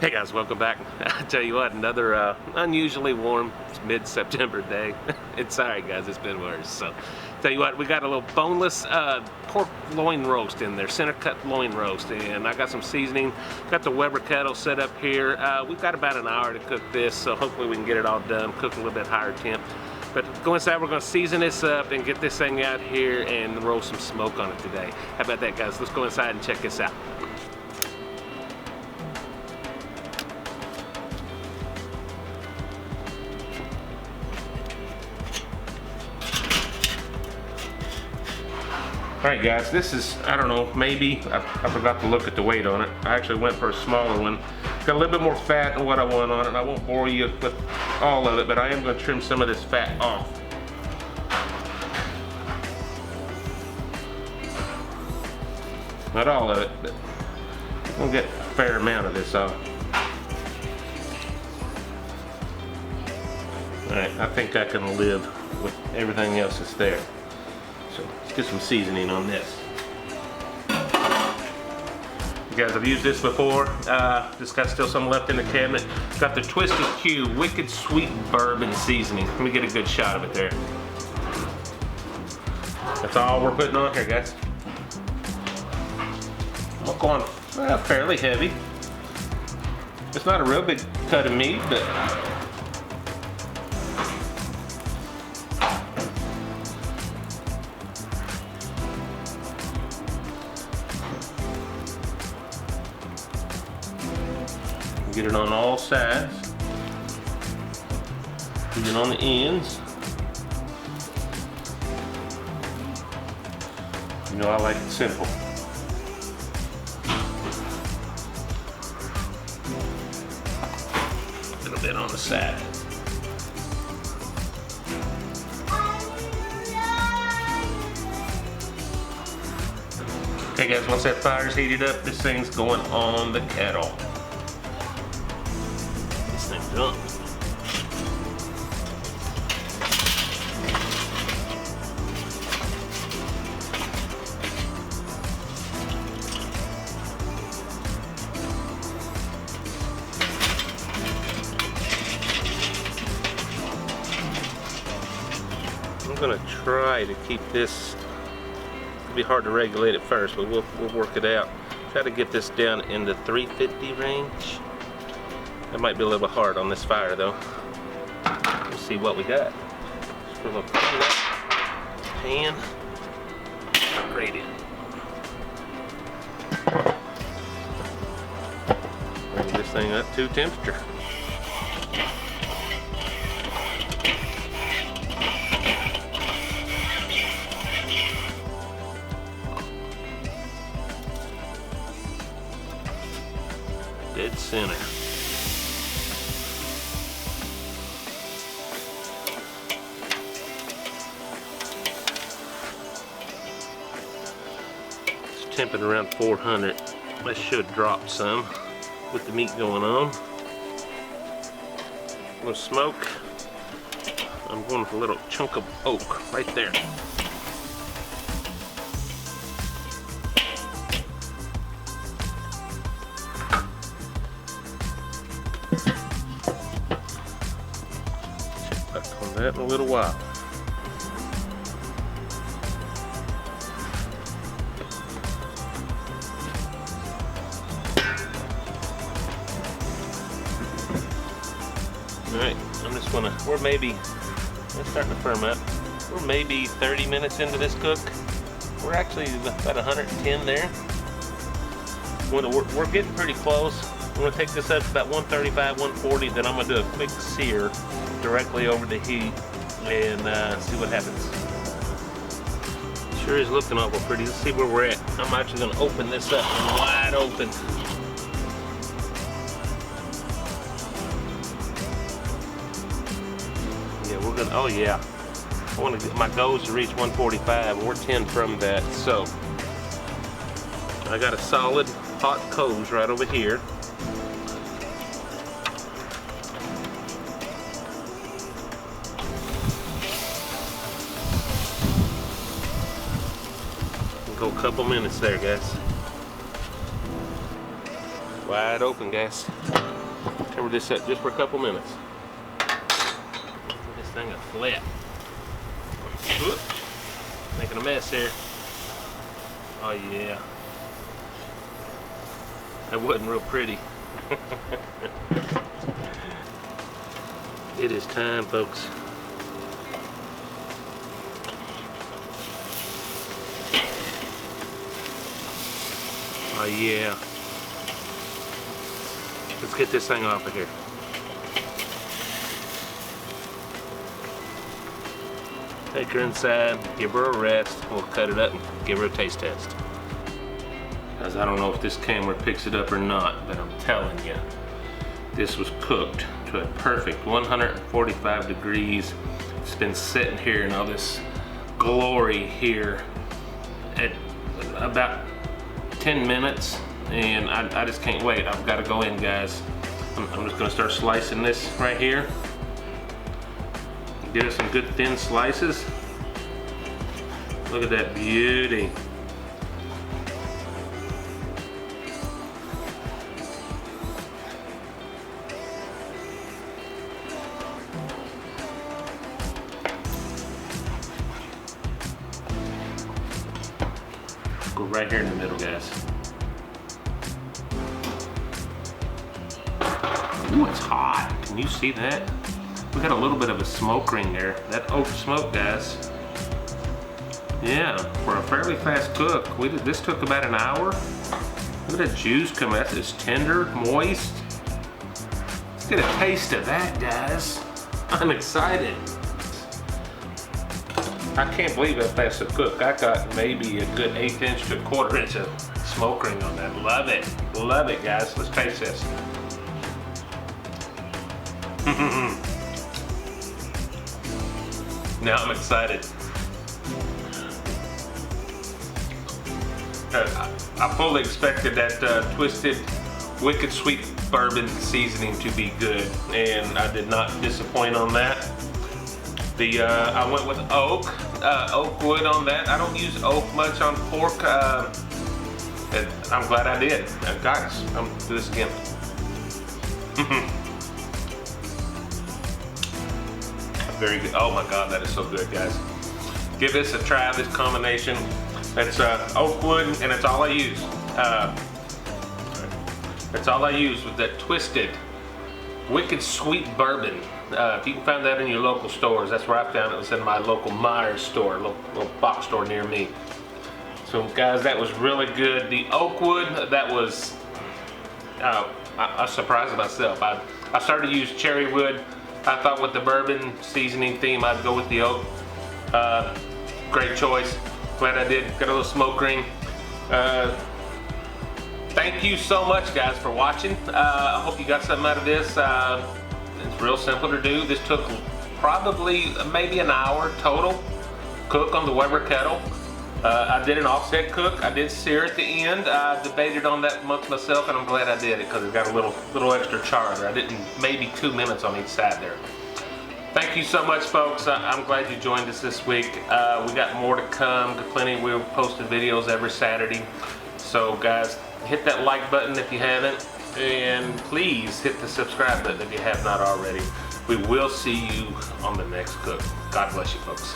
Hey guys, welcome back. I tell you what, another unusually warm mid-September day. It's sorry guys, it's been worse. So, tell you what, we got a little boneless pork loin roast in there, center cut loin roast, and I got some seasoning. Got the Weber Kettle set up here. We've got about an hour to cook this, so hopefully we can get it all done. Cook a little bit higher temp. But go inside, we're gonna season this up and get this thing out here and roll some smoke on it today. How about that, guys? Let's go inside and check this out. Alright guys, this is, I don't know, maybe, I forgot to look at the weight on it. I actually went for a smaller one. Got a little bit more fat than what I want on it, and I won't bore you with all of it, but I am going to trim some of this fat off. Not all of it, but we'll get a fair amount of this off. Alright, I think I can live with everything else that's there. So let's get some seasoning on this. You guys, I've used this before. Just got still some left in the cabinet. Got the Twisted Q Wicked Sweet Bourbon seasoning. Let me get a good shot of it there. That's all we're putting on here, guys. I'm going fairly heavy. It's not a real big cut of meat, but get it on all sides. Get it on the ends. You know I like it simple. A little bit on the side. Okay guys, once that fire's heated up, this thing's going on the kettle. Done. I'm gonna try to keep this. It'll be hard to regulate it first, but we'll work it out. Try to get this down in the 350 range. That might be a little bit hard on this fire though. Let's see what we got. Just put a little pan. Grate it. Bring this thing up to temperature. Dead center. Temping around 400. That should drop some with the meat going on. A little smoke. I'm going with a little chunk of oak right there. Check back on that in a little while. Alright, I'm just gonna, we're maybe, it's starting to firm up. We're maybe 30 minutes into this cook. We're actually about 110 there. We're getting pretty close. I'm gonna take this up to about 135, 140, then I'm gonna do a quick sear directly over the heat and see what happens. Sure is looking awful pretty. Let's see where we're at. I'm actually gonna open this up wide open. We're gonna, oh yeah, I want to get my goals to reach 145, and we're 10 from that. So I got a solid hot coals right over here. We'll go a couple minutes there, guys. wide open, guys. Cover this up just for a couple minutes. This thing a flip. Oops. Making a mess here. Oh yeah. That wasn't real pretty. It is time, folks. Oh yeah. Let's get this thing off of here. Take her inside, give her a rest. We'll cut it up and give her a taste test. Guys, I don't know if this camera picks it up or not, but I'm telling you, this was cooked to a perfect 145 degrees. It's been sitting here in all this glory here at about 10 minutes, and I just can't wait. I've got to go in, guys. I'm just gonna start slicing this right here. Get us some good thin slices. Look at that beauty. Go right here in the middle, guys. Ooh, it's hot. Can you see that? We got a little bit of a smoke ring there. That oak smoke, guys. Yeah, for a fairly fast cook. This took about an hour. Look at that juice coming out. It's tender, moist. Let's get a taste of that, guys. I'm excited. I can't believe that fast to cook. I got maybe a good 1/8 inch to 1/4 inch of smoke ring on that. Love it. Love it, guys. Let's taste this. Now I'm excited. I fully expected that twisted wicked sweet bourbon seasoning to be good, and I did not disappoint on that. I went with oak wood on that. I don't use oak much on pork, and I'm glad I did. Guys, I'm gonna do this again. Very good. Oh my God, that is so good, guys. Give this a try, this combination. It's oak wood, and it's all I use. That's all I use with that twisted, wicked sweet bourbon. If you can find that in your local stores, that's where I found it. It was in my local Myers store, little box store near me. So guys, that was really good. The oak wood, that was, I surprised myself. I started to use cherry wood. I thought with the bourbon seasoning theme, I'd go with the oak. Great choice. Glad I did. Got a little smoke ring. Thank you so much, guys, for watching. I hope you got something out of this. It's real simple to do. This took probably maybe an hour total cook on the Weber Kettle. I did an offset cook. I did sear at the end. I debated on that amongst myself, and I'm glad I did it because it got a little extra char there. I didn't, maybe 2 minutes on each side there. Thank you so much, folks. I'm glad you joined us this week. We got more to come. Plenty. We're posting videos every Saturday. So, guys, hit that like button if you haven't, and please hit the subscribe button if you have not already. We will see you on the next cook. God bless you, folks.